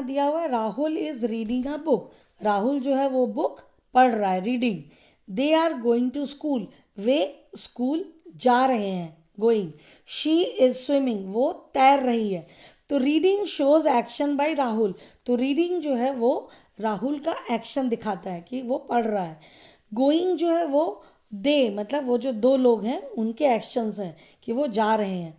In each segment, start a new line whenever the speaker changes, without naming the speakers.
दिया हुआ है Rahul is reading a book. Rahul जो है वो बुक पढ़ रहा है, reading. They are going to school, वे स्कूल जा रहे हैं, गोइंग। शी इज स्विमिंग, वो तैर रही है। तो reading shows action by Rahul, तो रीडिंग जो है वो राहुल का एक्शन दिखाता है कि वो पढ़ रहा है। गोइंग जो है वो दे, मतलब वो जो दो लोग हैं उनके एक्शंस हैं कि वो जा रहे हैं।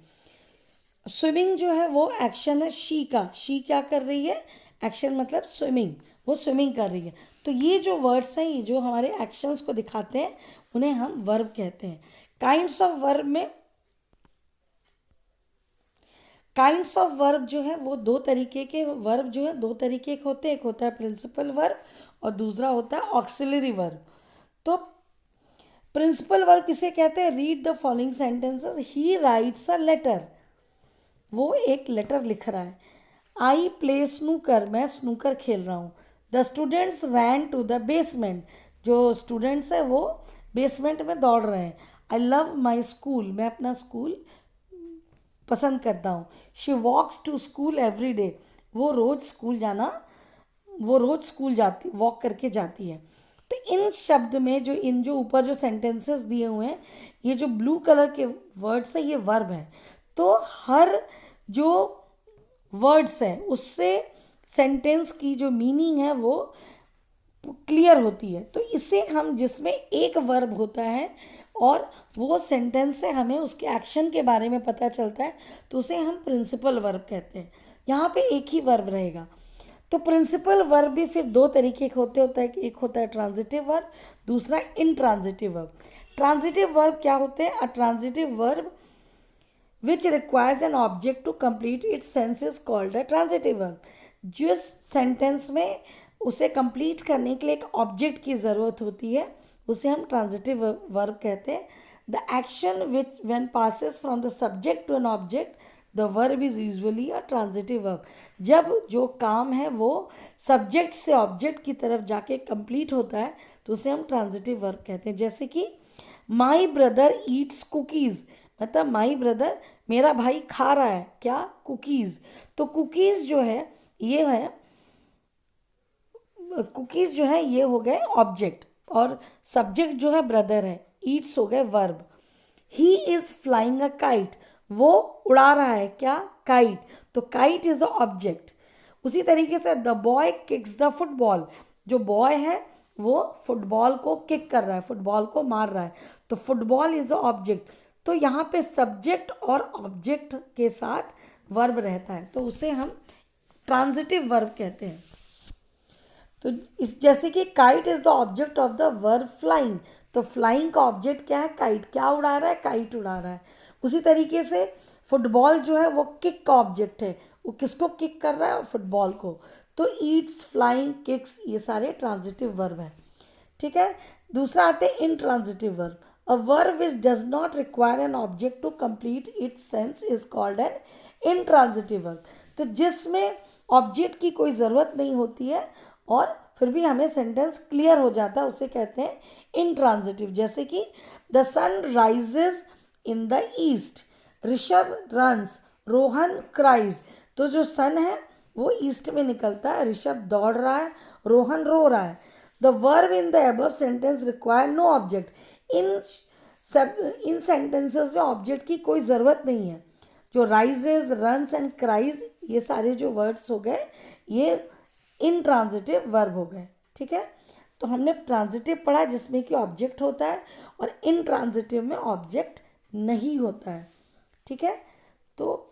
स्विमिंग जो है वो एक्शन है शी का, शी क्या कर रही है, एक्शन मतलब स्विमिंग, वो स्विमिंग कर रही है। तो ये जो वर्ड्स हैं, ये जो हमारे एक्शंस को दिखाते हैं, उन्हें हम वर्ब कहते हैं। काइंड्स ऑफ वर्ब में, काइंड्स ऑफ वर्ब जो है वो दो तरीके के वर्ब जो है दो तरीके के होते हैं। एक होता है प्रिंसिपल वर्ब और दूसरा होता है ऑक्सिलरी वर्ब। तो प्रिंसिपल वर्ब किसे कहते हैं, read the following sentences, he writes a letter, वो एक लेटर लिख रहा है। आई प्ले स्नूकर, मैं स्नूकर खेल रहा हूँ। The students ran to the basement, जो स्टूडेंट्स हैं वो बेसमेंट में दौड़ रहे हैं। आई लव माई स्कूल, मैं अपना स्कूल पसंद करता हूँ। She walks to school every day, वो रोज़ स्कूल जाना, वो रोज़ स्कूल जाती, वॉक करके जाती है। तो इन शब्द में जो इन जो ऊपर जो सेंटेंसेस दिए हुए हैं, ये जो ब्लू कलर के वर्ड्स हैं ये वर्ब है। तो हर जो वर्ड्स हैं उससे सेंटेंस की जो मीनिंग है वो क्लियर होती है। तो इसे हम, जिसमें एक वर्ब होता है और वो सेंटेंस से हमें उसके एक्शन के बारे में पता चलता है, तो उसे हम प्रिंसिपल वर्ब कहते हैं। यहाँ पे एक ही वर्ब रहेगा। तो प्रिंसिपल वर्ब भी फिर दो तरीके के होता है, एक होता है ट्रांजिटिव वर्ब, दूसरा इनट्रांजिटिव वर्ब। ट्रांजिटिव वर्ब क्या होते हैं, a transitive verb which requires an object to complete its sense is called a transitive verb. जिस सेंटेंस में उसे कंप्लीट करने के लिए एक ऑब्जेक्ट की ज़रूरत होती है उसे हम ट्रांजिटिव वर्ब कहते हैं। The action which when passes from the subject to an object, the verb is usually a transitive verb. जब जो काम है वो सब्जेक्ट से ऑब्जेक्ट की तरफ जाके कंप्लीट होता है तो उसे हम ट्रांजिटिव वर्ब कहते हैं। जैसे कि माई ब्रदर ईट्स कुकीज़, मतलब माई ब्रदर, मेरा भाई खा रहा है क्या, कुकीज़। तो कुकीज़ जो है ये है, कुकीज़ जो है ये हो गए ऑब्जेक्ट और सब्जेक्ट जो है ब्रदर है, ईट्स हो गए verb. He is flying a kite, वो उड़ा रहा है क्या, काइट, तो काइट इज़ अ ऑब्जेक्ट। उसी तरीके से the boy kicks the football, जो बॉय है वो फुटबॉल को किक कर रहा है, फुटबॉल को मार रहा है, तो फुटबॉल इज़ अ ऑब्जेक्ट। तो यहाँ पे सब्जेक्ट और ऑब्जेक्ट के साथ वर्ब रहता है, तो उसे हम ट्रांजिटिव वर्ब कहते हैं। तो इस जैसे कि kite is the object of the verb flying, तो फ्लाइंग का ऑब्जेक्ट क्या है, काइट, क्या उड़ा रहा है, काइट उड़ा रहा है। उसी तरीके से फुटबॉल जो है वो किक का ऑब्जेक्ट है, वो किसको किक कर रहा है, फुटबॉल को। तो ईट्स, फ्लाइंग, किक्स, ये सारे ट्रांजिटिव वर्ब हैं। ठीक है। दूसरा आते हैं intransitive verb. A verb which does not require an object to complete its sense is called an intransitive verb. तो जिसमें ऑब्जेक्ट की कोई ज़रूरत नहीं होती है और फिर भी हमें सेंटेंस क्लियर हो जाता है, उसे कहते हैं इनट्रांजिटिव। जैसे कि the sun rises in the east, Rishabh runs, Rohan cries. तो जो सन है वो ईस्ट में निकलता है, ऋषभ दौड़ रहा है, रोहन रो रहा है। The verb in the above sentence require no object. इन सेंटेंसेस में ऑब्जेक्ट की कोई ज़रूरत नहीं है। जो राइजेज, रन्स एंड क्राइज, ये सारे जो वर्ड्स हो गए ये इनट्रांजिटिव वर्ब हो गए। ठीक है। तो हमने ट्रांजिटिव पढ़ा जिसमें कि ऑब्जेक्ट होता है और इनट्रांजिटिव में ऑब्जेक्ट नहीं होता है। ठीक है। तो